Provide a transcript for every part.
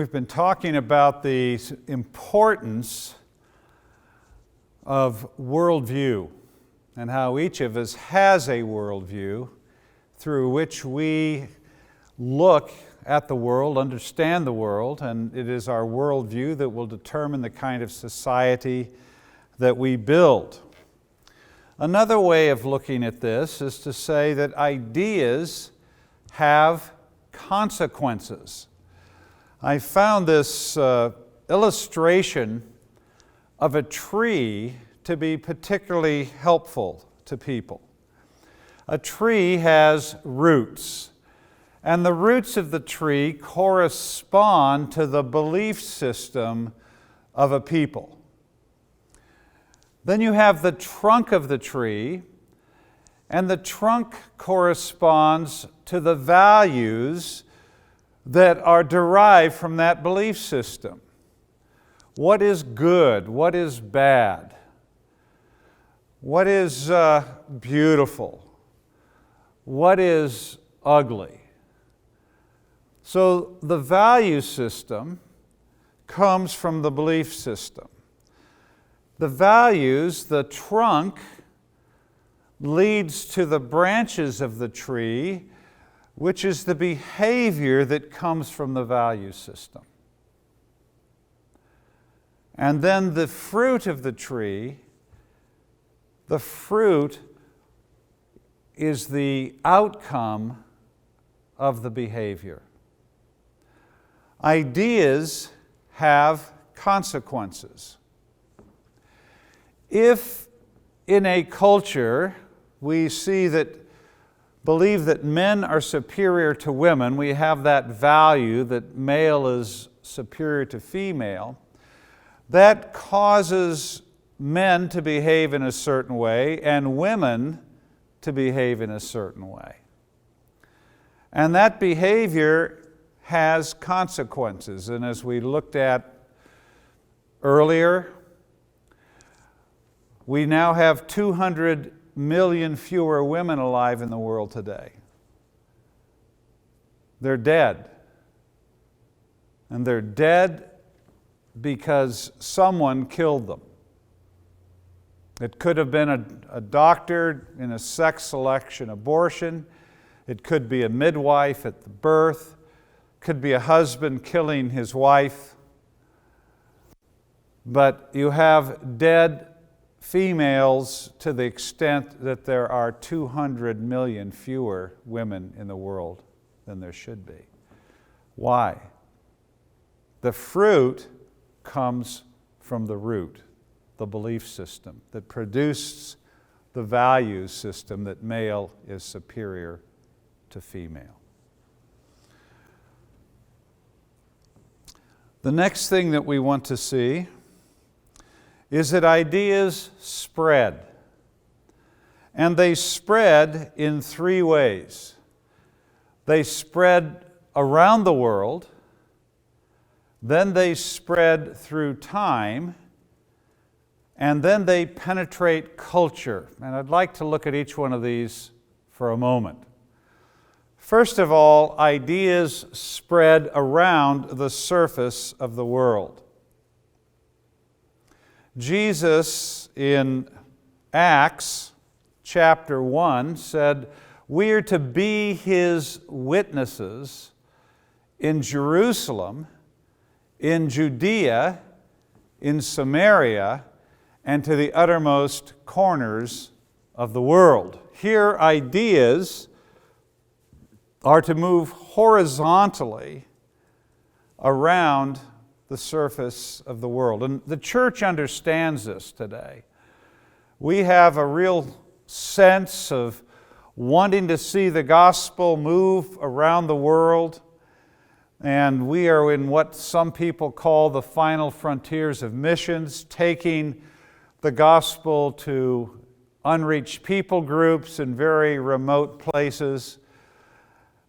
We've been talking about the importance of worldview and how each of us has a worldview through which we look at the world, understand the world, and it is our worldview that will determine the kind of society that we build. Another way of looking at this is to say that ideas have consequences. I found this illustration of a tree to be particularly helpful to people. A tree has roots, and the roots of the tree correspond to the belief system of a people. Then you have the trunk of the tree, and the trunk corresponds to the values that are derived from that belief system. What is good? What is bad? What is beautiful? What is ugly? So the value system comes from the belief system. The values, the trunk, leads to the branches of the tree, which is the behavior that comes from the value system. And then the fruit of the tree, the fruit is the outcome of the behavior. Ideas have consequences. If in a culture we believe that men are superior to women, we have that value that male is superior to female, that causes men to behave in a certain way and women to behave in a certain way. And that behavior has consequences. And as we looked at earlier, we now have 200 million fewer women alive in the world today. They're dead. And they're dead because someone killed them. It could have been a doctor in a sex selection abortion. It could be a midwife at the birth. It could be a husband killing his wife. But you have dead females to the extent that there are 200 million fewer women in the world than there should be. Why? The fruit comes from the root, the belief system that produced the value system that male is superior to female. The next thing that we want to see is that ideas spread. And they spread in three ways. They spread around the world, then they spread through time, and then they penetrate culture. And I'd like to look at each one of these for a moment. First of all, ideas spread around the surface of the world. Jesus in Acts chapter 1 said, "We are to be His witnesses in Jerusalem, in Judea, in Samaria, and to the uttermost corners of the world." Here, ideas are to move horizontally around the surface of the world. And the church understands this today. We have a real sense of wanting to see the gospel move around the world, and we are in what some people call the final frontiers of missions, taking the gospel to unreached people groups in very remote places.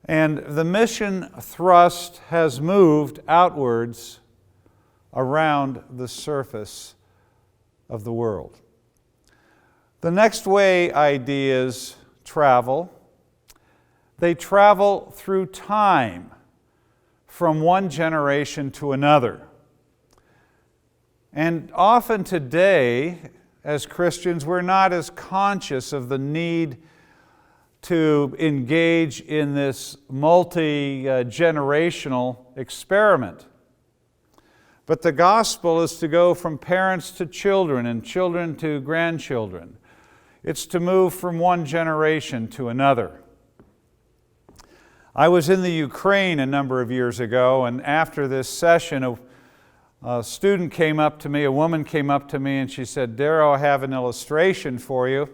And the mission thrust has moved outwards around the surface of the world. The next way ideas travel, they travel through time from one generation to another. And often today, as Christians, we're not as conscious of the need to engage in this multi-generational experiment. But the gospel is to go from parents to children and children to grandchildren. It's to move from one generation to another. I was in the Ukraine a number of years ago, and after this session, a student came up to me, a woman came up to me, and she said, "Darrow, I have an illustration for you."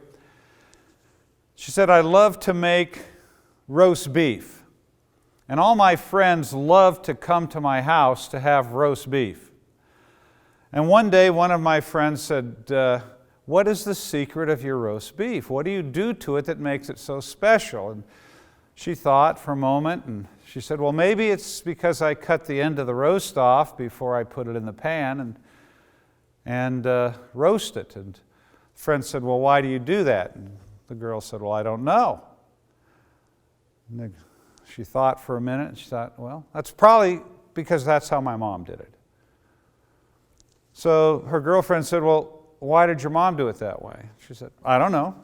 She said, "I love to make roast beef, and all my friends love to come to my house to have roast beef." And one day, one of my friends said, "What is the secret of your roast beef? What do you do to it that makes it so special?" And she thought for a moment, and she said, "Well, maybe it's because I cut the end of the roast off before I put it in the pan and roast it." And the friend said, "Well, why do you do that?" And the girl said, "Well, I don't know." And she thought for a minute, and she thought, "Well, that's probably because that's how my mom did it." So her girlfriend said, "Well, why did your mom do it that way?" She said, "I don't know."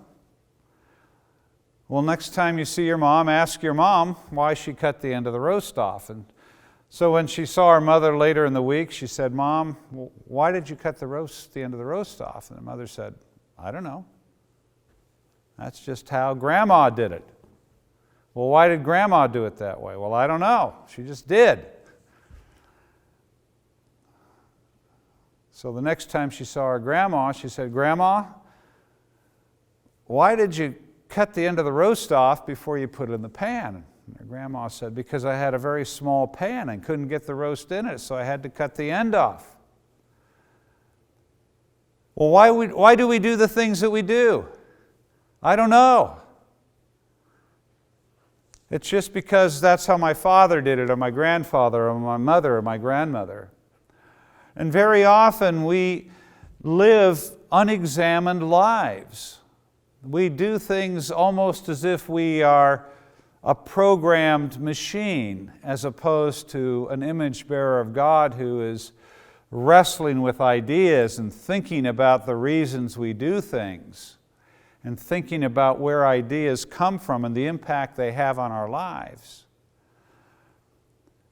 "Well, next time you see your mom, ask your mom why she cut the end of the roast off." And so when she saw her mother later in the week, she said, "Mom, why did you cut the end of the roast off?" And the mother said, "I don't know. That's just how Grandma did it." "Well, why did Grandma do it that way?" "Well, I don't know. She just did." So the next time she saw her grandma, she said, "Grandma, why did you cut the end of the roast off before you put it in the pan?" And her grandma said, "Because I had a very small pan and couldn't get the roast in it, so I had to cut the end off." "Well, why do we do the things that we do?" "I don't know. It's just because that's how my father did it, or my grandfather, or my mother, or my grandmother." And very often we live unexamined lives. We do things almost as if we are a programmed machine, as opposed to an image bearer of God who is wrestling with ideas and thinking about the reasons we do things, and thinking about where ideas come from and the impact they have on our lives.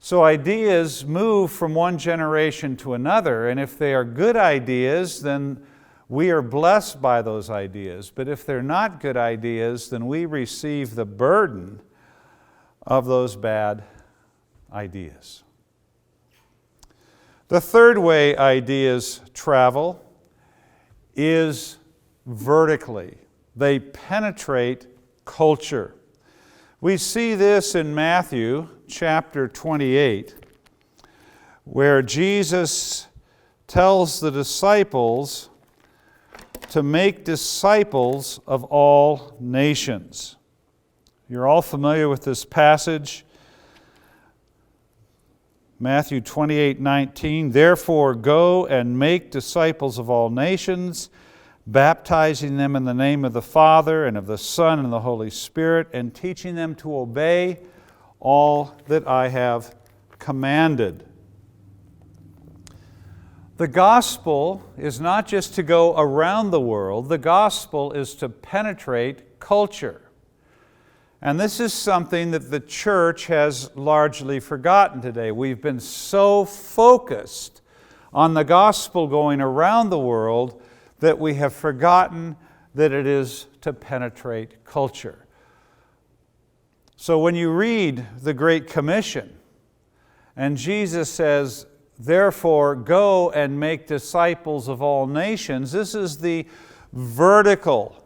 So ideas move from one generation to another, and if they are good ideas, then we are blessed by those ideas. But if they're not good ideas, then we receive the burden of those bad ideas. The third way ideas travel is vertically. They penetrate culture. We see this in Matthew chapter 28, where Jesus tells the disciples to make disciples of all nations. You're all familiar with this passage. Matthew 28:19, "Therefore go and make disciples of all nations, baptizing them in the name of the Father and of the Son and the Holy Spirit, and teaching them to obey all that I have commanded." The gospel is not just to go around the world, the gospel is to penetrate culture. And this is something that the church has largely forgotten today. We've been so focused on the gospel going around the world that we have forgotten that it is to penetrate culture. So when you read the Great Commission, and Jesus says, "Therefore go and make disciples of all nations," this is the vertical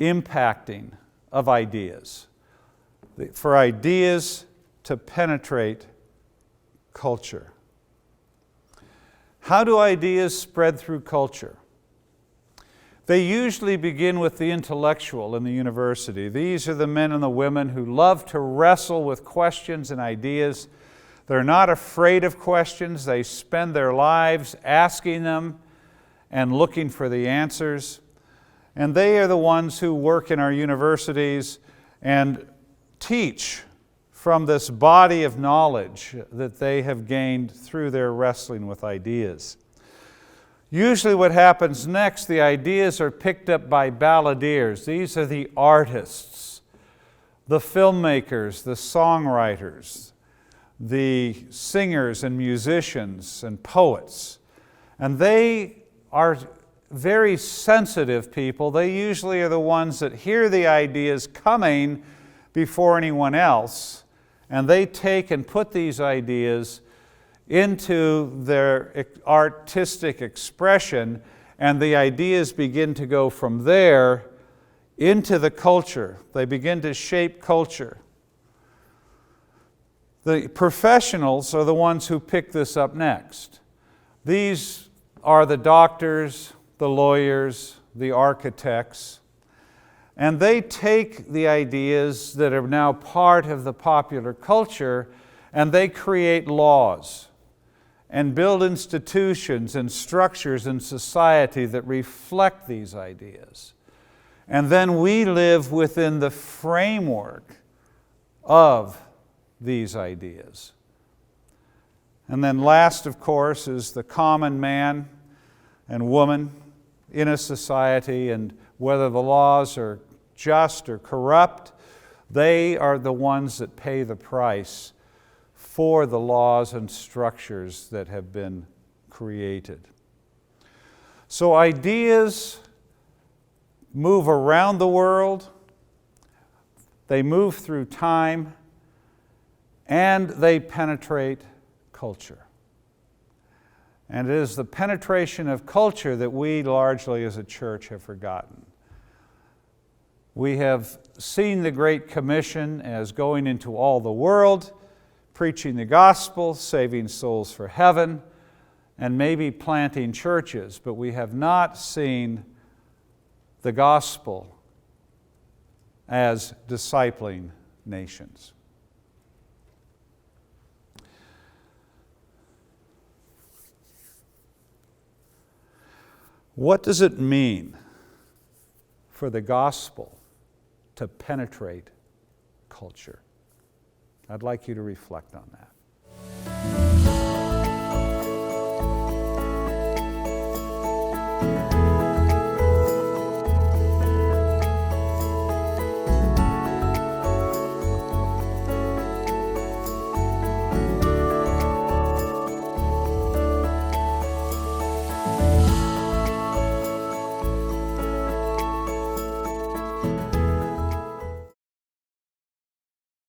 impacting of ideas. For ideas to penetrate culture. How do ideas spread through culture? They usually begin with the intellectual in the university. These are the men and the women who love to wrestle with questions and ideas. They're not afraid of questions. They spend their lives asking them and looking for the answers. And they are the ones who work in our universities and teach from this body of knowledge that they have gained through their wrestling with ideas. Usually what happens next, the ideas are picked up by balladeers. These are the artists, the filmmakers, the songwriters, the singers and musicians and poets. And they are very sensitive people. They usually are the ones that hear the ideas coming before anyone else, and they take and put these ideas into their artistic expression, and the ideas begin to go from there into the culture. They begin to shape culture. The professionals are the ones who pick this up next. These are the doctors, the lawyers, the architects, and they take the ideas that are now part of the popular culture and they create laws and build institutions and structures in society that reflect these ideas. And then we live within the framework of these ideas. And then last, of course, is the common man and woman in a society, and whether the laws are just or corrupt, they are the ones that pay the price for the laws and structures that have been created. So ideas move around the world, they move through time, and they penetrate culture. And it is the penetration of culture that we largely as a church have forgotten. We have seen the Great Commission as going into all the world, preaching the gospel, saving souls for heaven, and maybe planting churches, but we have not seen the gospel as discipling nations. What does it mean for the gospel to penetrate culture? I'd like you to reflect on that.